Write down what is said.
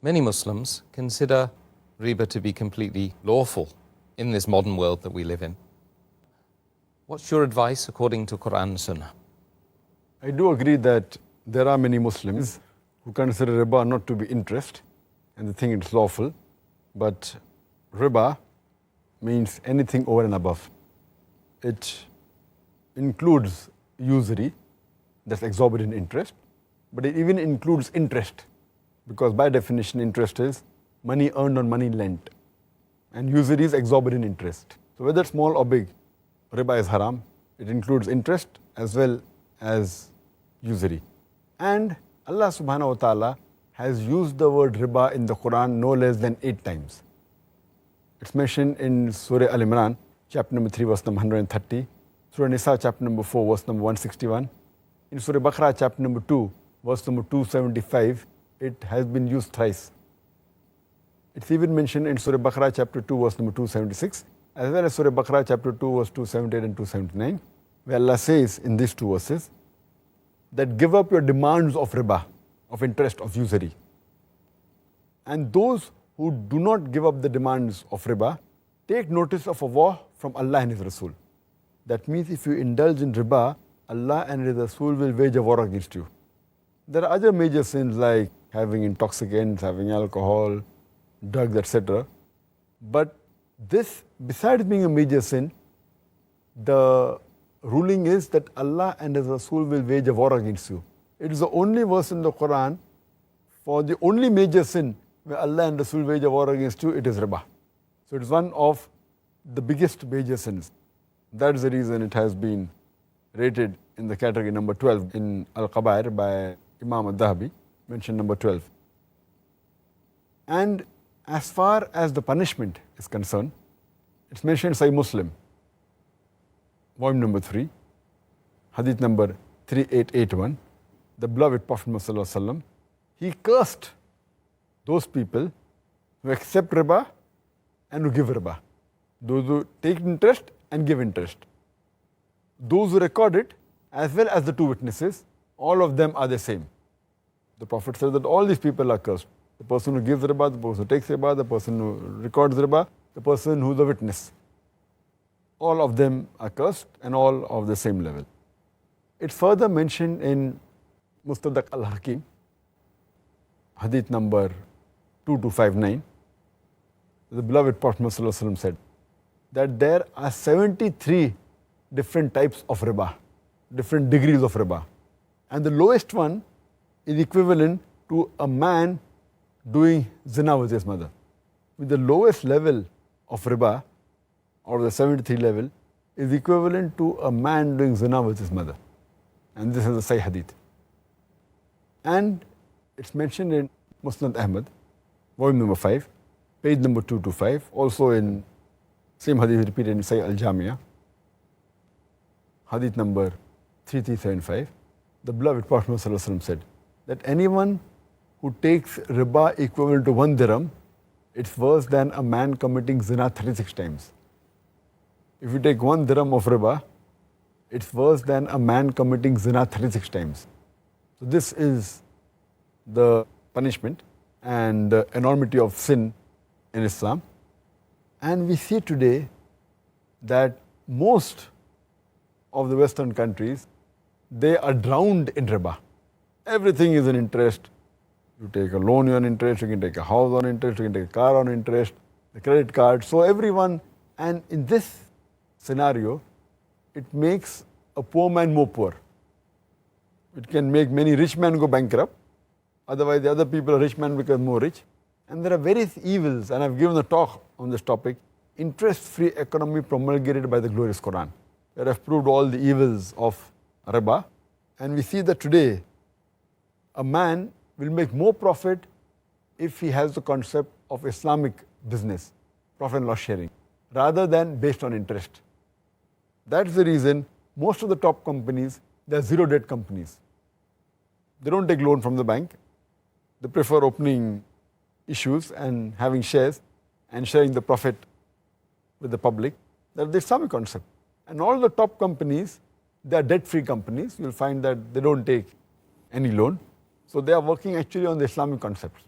Many Muslims consider riba to be completely lawful in this modern world that we live in. What's your advice according to Quran and Sunnah? I do agree that there are many Muslims who consider riba not to be interest and they think it's lawful, but riba means anything over and above. It includes usury, that's exorbitant interest, but it even includes interest, because by definition interest is money earned on money lent, and usury is exorbitant interest. So whether small or big, riba is haram. It includes interest as well as usury. And Allah subhanahu wa ta'ala has used the word riba in the Quran no less than 8 times. It's mentioned in Surah Al-Imran, chapter number 3, verse number 130, Surah Nisa, chapter number 4, verse number 161. In Surah Baqarah, chapter number 2, verse number 275, it has been used thrice. It's even mentioned in Surah Baqarah, chapter 2, verse number 276, as well as Surah Baqarah, chapter 2, verse 278 and 279, where Allah says in these 2 verses that give up your demands of riba, of interest, of usury. And those who do not give up the demands of riba, take notice of a war from Allah and His Rasul. That means if you indulge in riba, Allah and His Rasul will wage a war against you. There are other major sins like having intoxicants, having alcohol, drugs, etc. But this, besides being a major sin, the ruling is that Allah and His Rasul will wage a war against you. It is the only verse in the Quran for the only major sin where Allah and Rasul wage a war against you, it is riba. So it is one of the biggest major sins. That is the reason it has been rated in the category number 12 in Al-Qabair by Imam Al-Dhahabi, mentioned number 12. And as far as the punishment is concerned, it's mentioned in Sahih Muslim, volume number 3, hadith number 3881, the beloved Prophet Muhammad sallallahu alaihi wasallam, he cursed those people who accept riba and who give riba. Those who take interest and give interest. Those who record it, as well as the 2 witnesses, all of them are the same. The Prophet says that all these people are cursed. The person who gives riba, the person who takes riba, the person who records riba, the person who is the witness. All of them are cursed and all of the same level. It's further mentioned in Mustadrak al-Hakim, hadith number 2259, the beloved Prophet ﷺ said that there are 73 different types of riba, different degrees of riba. And the lowest one is equivalent to a man doing zina with his mother. With the lowest level of riba, or the 73 level, is equivalent to a man doing zina with his mother. And this is a Sahih hadith. And it's mentioned in Musnad Ahmad, volume number 5, page number 225, also in same hadith repeated in Sahih Al-Jamia, hadith number 3375. The beloved Prophet ﷺ said that anyone who takes riba equivalent to 1 dirham, it's worse than a man committing zina 36 times. If you take 1 dirham of riba, it's worse than a man committing zina 36 times. So this is the punishment and the enormity of sin in Islam. And we see today that most of the Western countries, they are drowned in riba. Everything is an interest. You take a loan on interest, you can take a house on interest, you can take a car on interest, the credit card. So everyone, and in this scenario, it makes a poor man more poor. It can make many rich men go bankrupt. Otherwise, the other people, rich men, become more rich. And there are various evils, and I've given a talk on this topic, interest-free economy promulgated by the glorious Quran, where I've proved all the evils of riba. And we see that today, a man will make more profit if he has the concept of Islamic business, profit and loss sharing, rather than based on interest. That's the reason most of the top companies, they're zero debt companies. They don't take loan from the bank. They prefer opening issues and having shares and sharing the profit with the public. That's the Islamic concept. And all the top companies, they are debt-free companies. You'll find that they don't take any loan. So they are working actually on the Islamic concepts.